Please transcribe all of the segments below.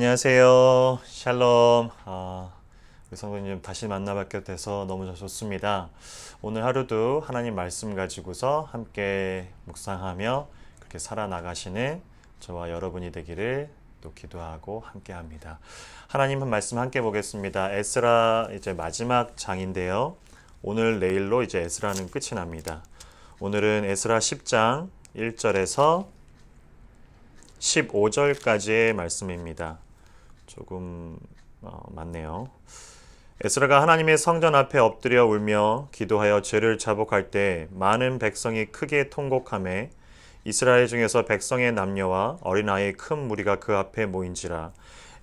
안녕하세요. 샬롬. 우리 성도님 다시 만나뵙게 돼서 너무 좋습니다. 오늘 하루도 하나님 말씀 가지고서 함께 묵상하며 그렇게 살아나가시는 저와 여러분이 되기를 또 기도하고 함께 합니다. 하나님 한 말씀 함께 보겠습니다. 에스라 이제 마지막 장인데요. 오늘 내일로 이제 에스라는 끝이 납니다. 오늘은 에스라 10장 1절에서 15절까지의 말씀입니다. 조금 많네요. 에스라가 하나님의 성전 앞에 엎드려 울며 기도하여 죄를 자복할 때 많은 백성이 크게 통곡하매 이스라엘 중에서 백성의 남녀와 어린아이의 큰 무리가 그 앞에 모인지라.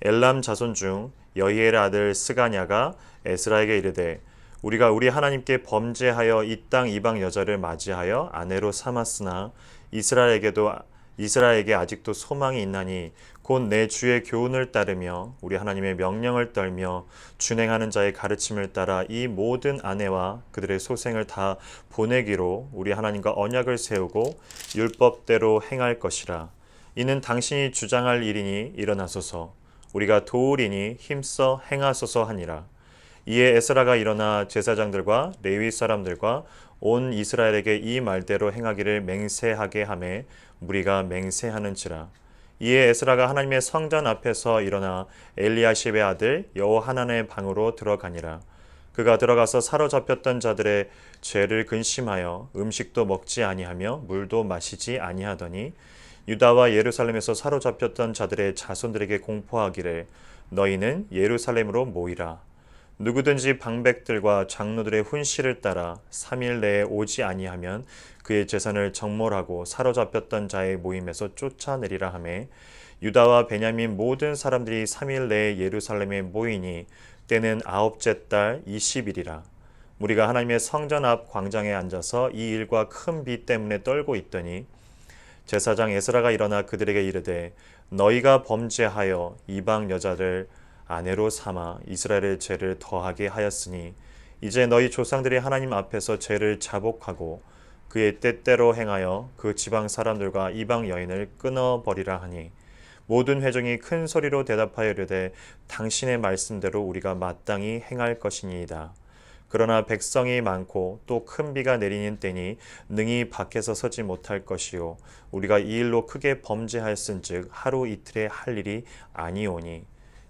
엘람 자손 중 여히엘의 아들 스가냐가 에스라에게 이르되 우리가 우리 하나님께 범죄하여 이 땅 이방 여자를 맞이하여 아내로 삼았으나 이스라엘에게 아직도 소망이 있나니 곧 내 주의 교훈을 따르며 우리 하나님의 명령을 떨며 준행하는 자의 가르침을 따라 이 모든 아내와 그들의 소생을 다 보내기로 우리 하나님과 언약을 세우고 율법대로 행할 것이라. 이는 당신이 주장할 일이니 일어나소서. 우리가 도우리니 힘써 행하소서 하니라. 이에 에스라가 일어나 제사장들과 레위 사람들과 온 이스라엘에게 이 말대로 행하기를 맹세하게 하매 무리가 맹세하는지라. 이에 에스라가 하나님의 성전 앞에서 일어나 엘리야십의 아들 여호하난의 방으로 들어가니라. 그가 들어가서 사로잡혔던 자들의 죄를 근심하여 음식도 먹지 아니하며 물도 마시지 아니하더니 유다와 예루살렘에서 사로잡혔던 자들의 자손들에게 공포하기를 너희는 예루살렘으로 모이라. 누구든지 방백들과 장로들의 훈시를 따라 3일 내에 오지 아니하면 그의 재산을 정몰하고 사로잡혔던 자의 모임에서 쫓아내리라 하매 유다와 베냐민 모든 사람들이 3일 내에 예루살렘에 모이니 때는 9째 달 20일이라. 무리가 하나님의 성전 앞 광장에 앉아서 이 일과 큰 비 때문에 떨고 있더니 제사장 에스라가 일어나 그들에게 이르되 너희가 범죄하여 이방 여자를 아내로 삼아 이스라엘의 죄를 더하게 하였으니 이제 너희 조상들이 하나님 앞에서 죄를 자복하고 그의 뜻대로 행하여 그 지방 사람들과 이방 여인을 끊어버리라 하니 모든 회중이 큰 소리로 대답하여 이르되 당신의 말씀대로 우리가 마땅히 행할 것이니이다. 그러나 백성이 많고 또 큰 비가 내리는 때니 능히 밖에서 서지 못할 것이요 우리가 이 일로 크게 범죄하였은즉 하루 이틀에 할 일이 아니오니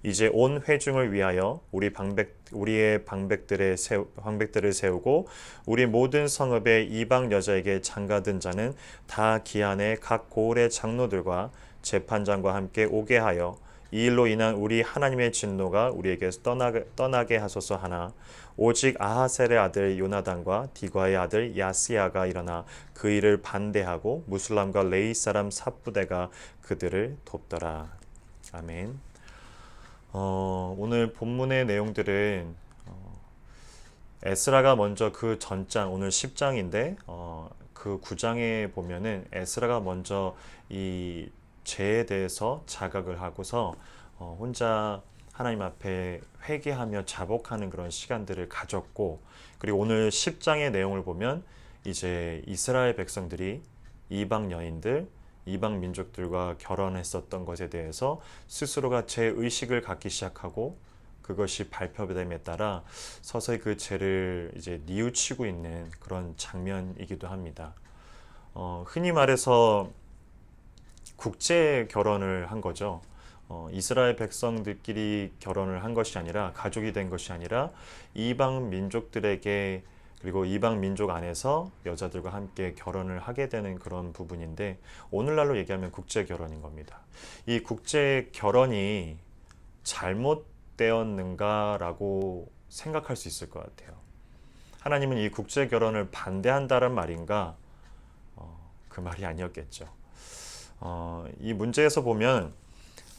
이제 온 회중을 위하여 우리의 방백들을 세우고 우리 모든 성읍의 이방 여자에게 장가든 자는 다 기한에 각 고을의 장로들과 재판장과 함께 오게 하여 이 일로 인한 우리 하나님의 진노가 우리에게서 떠나게 하소서 하나 오직 아하셀의 아들 요나단과 디과의 아들 야스야가 일어나 그 일을 반대하고 무슬람과 레이 사람 삽부대가 그들을 돕더라. 아멘. 오늘 본문의 내용들은 에스라가 먼저 그 전장, 오늘 10장인데 그 9장에 보면은 에스라가 먼저 이 죄에 대해서 자각을 하고서 혼자 하나님 앞에 회개하며 자복하는 그런 시간들을 가졌고, 그리고 오늘 10장의 내용을 보면 이제 이스라엘 백성들이 이방 여인들, 이방 민족들과 결혼했었던 것에 대해서 스스로가 죄의식을 갖기 시작하고 그것이 발표됨에 따라 서서히 그 죄를 이제 뉘우치고 있는 그런 장면이기도 합니다. 흔히 말해서 국제 결혼을 한 거죠. 이스라엘 백성들끼리 결혼을 한 것이 아니라 가족이 된 것이 아니라 이방 민족들에게 그리고 이방 민족 안에서 여자들과 함께 결혼을 하게 되는 그런 부분인데 오늘날로 얘기하면 국제 결혼인 겁니다. 이 국제 결혼이 잘못되었는가라고 생각할 수 있을 것 같아요. 하나님은 이 국제 결혼을 반대한다는 말인가? 그 말이 아니었겠죠. 이 문제에서 보면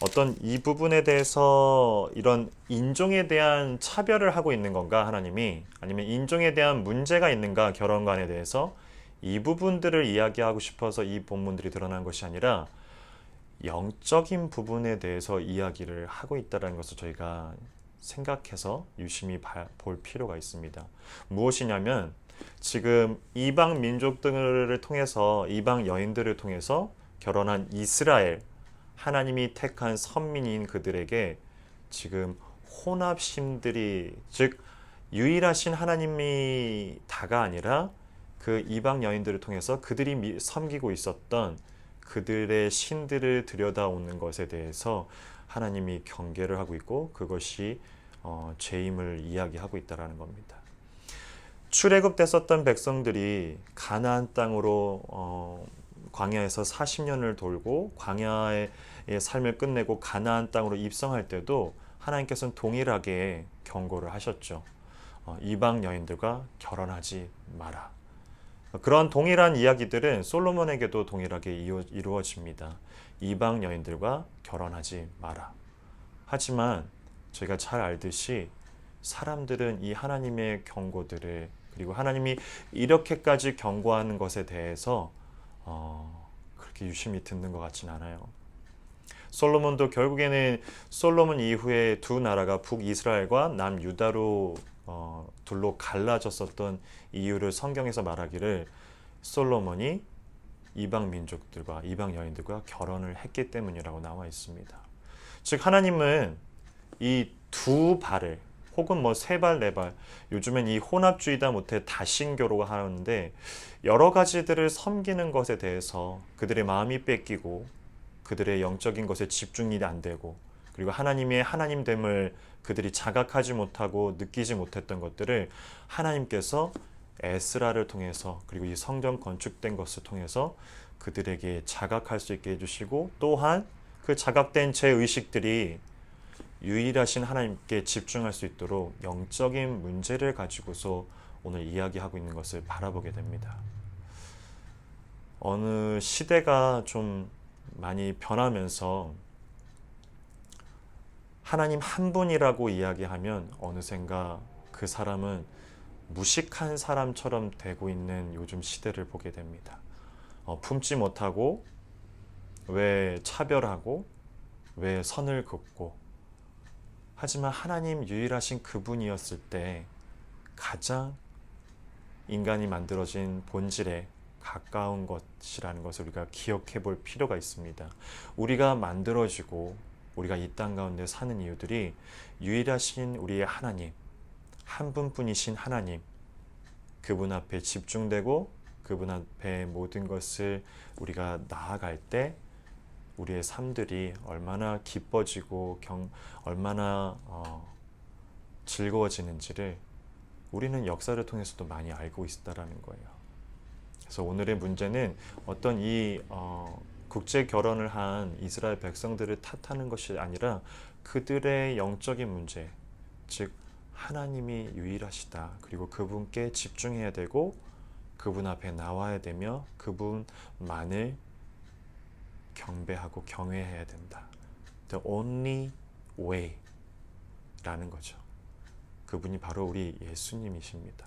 어떤 이 부분에 대해서 이런 인종에 대한 차별을 하고 있는 건가 하나님이, 아니면 인종에 대한 문제가 있는가 결혼관에 대해서, 이 부분들을 이야기하고 싶어서 이 본문들이 드러난 것이 아니라 영적인 부분에 대해서 이야기를 하고 있다는 것을 저희가 생각해서 유심히 볼 필요가 있습니다. 무엇이냐면 지금 이방 민족들을 통해서, 이방 여인들을 통해서 결혼한 이스라엘 하나님이 택한 선민인 그들에게 지금 혼합심들이, 즉 유일하신 하나님이 다가 아니라 그 이방 여인들을 통해서 그들이 섬기고 있었던 그들의 신들을 들여다오는 것에 대해서 하나님이 경계를 하고 있고, 그것이 죄임을 이야기하고 있다는 겁니다. 출애굽됐었던 백성들이 가나안 땅으로 광야에서 40년을 돌고 광야의 삶을 끝내고 가나안 땅으로 입성할 때도 하나님께서는 동일하게 경고를 하셨죠. 이방 여인들과 결혼하지 마라. 그런 동일한 이야기들은 솔로몬에게도 동일하게 이루어집니다. 이방 여인들과 결혼하지 마라. 하지만 저희가 잘 알듯이 사람들은 이 하나님의 경고들을, 그리고 하나님이 이렇게까지 경고하는 것에 대해서 그렇게 유심히 듣는 것 같진 않아요. 솔로몬도 결국에는 솔로몬 이후에 두 나라가 북이스라엘과 남유다로 둘로 갈라졌었던 이유를 성경에서 말하기를 솔로몬이 이방 민족들과 이방 여인들과 결혼을 했기 때문이라고 나와 있습니다. 즉 하나님은 이 두 발을, 혹은 뭐 세 발, 네 발, 요즘엔 이 혼합주의다 못해 다신교로가 하는데 여러 가지들을 섬기는 것에 대해서 그들의 마음이 뺏기고 그들의 영적인 것에 집중이 안 되고, 그리고 하나님의 하나님됨을 그들이 자각하지 못하고 느끼지 못했던 것들을 하나님께서 에스라를 통해서, 그리고 이 성전 건축된 것을 통해서 그들에게 자각할 수 있게 해주시고, 또한 그 자각된 죄의식들이 유일하신 하나님께 집중할 수 있도록 영적인 문제를 가지고서 오늘 이야기하고 있는 것을 바라보게 됩니다. 어느 시대가 좀 많이 변하면서 하나님 한 분이라고 이야기하면 어느샌가 그 사람은 무식한 사람처럼 되고 있는 요즘 시대를 보게 됩니다. 품지 못하고, 왜 차별하고, 왜 선을 긋고, 하지만 하나님 유일하신 그분이었을 때 가장 인간이 만들어진 본질에 가까운 것이라는 것을 우리가 기억해 볼 필요가 있습니다. 우리가 만들어지고 우리가 이 땅 가운데 사는 이유들이 유일하신 우리의 하나님, 한 분뿐이신 하나님, 그분 앞에 집중되고 그분 앞에 모든 것을 우리가 나아갈 때 우리의 삶들이 얼마나 기뻐지고 얼마나 즐거워지는지를 우리는 역사를 통해서도 많이 알고 있다라는 거예요. 그래서 오늘의 문제는 어떤 이 국제 결혼을 한 이스라엘 백성들을 탓하는 것이 아니라 그들의 영적인 문제, 즉 하나님이 유일하시다, 그리고 그분께 집중해야 되고 그분 앞에 나와야 되며 그분만을 경배하고 경외해야 된다. The only way 라는 거죠. 그분이 바로 우리 예수님이십니다.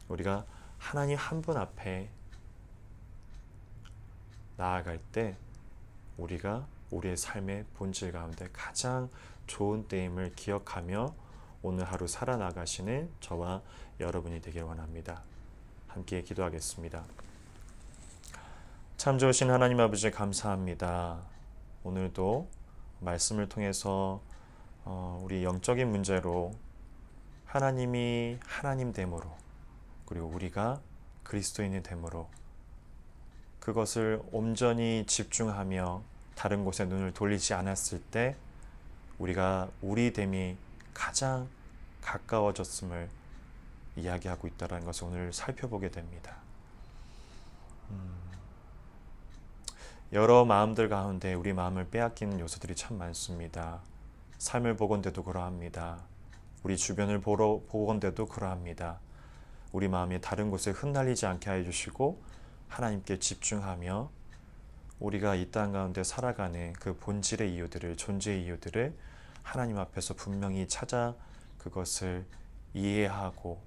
우리가 하나님 한 분 앞에 나아갈 때 우리가 우리의 삶의 본질 가운데 가장 좋은 때임을 기억하며 오늘 하루 살아나가시는 저와 여러분이 되길 원합니다. 함께 기도하겠습니다. 참 좋으신 하나님 아버지 감사합니다. 오늘도 말씀을 통해서 우리 영적인 문제로 하나님이 하나님됨으로, 그리고 우리가 그리스도인이 됨으로 그것을 온전히 집중하며 다른 곳에 눈을 돌리지 않았을 때 우리가 우리됨이 가장 가까워졌음을 이야기하고 있다는 것을 오늘 살펴보게 됩니다. 여러 마음들 가운데 우리 마음을 빼앗기는 요소들이 참 많습니다. 삶을 보건대도 그러합니다. 우리 주변을 보건대도 그러합니다. 우리 마음이 다른 곳에 흩날리지 않게 해주시고 하나님께 집중하며 우리가 이 땅 가운데 살아가는 그 본질의 이유들을, 존재의 이유들을 하나님 앞에서 분명히 찾아 그것을 이해하고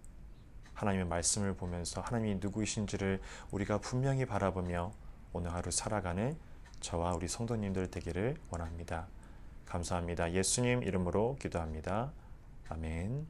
하나님의 말씀을 보면서 하나님이 누구이신지를 우리가 분명히 바라보며 오늘 하루 살아가는 저와 우리 성도님들 되기를 원합니다. 감사합니다. 예수님 이름으로 기도합니다. 아멘.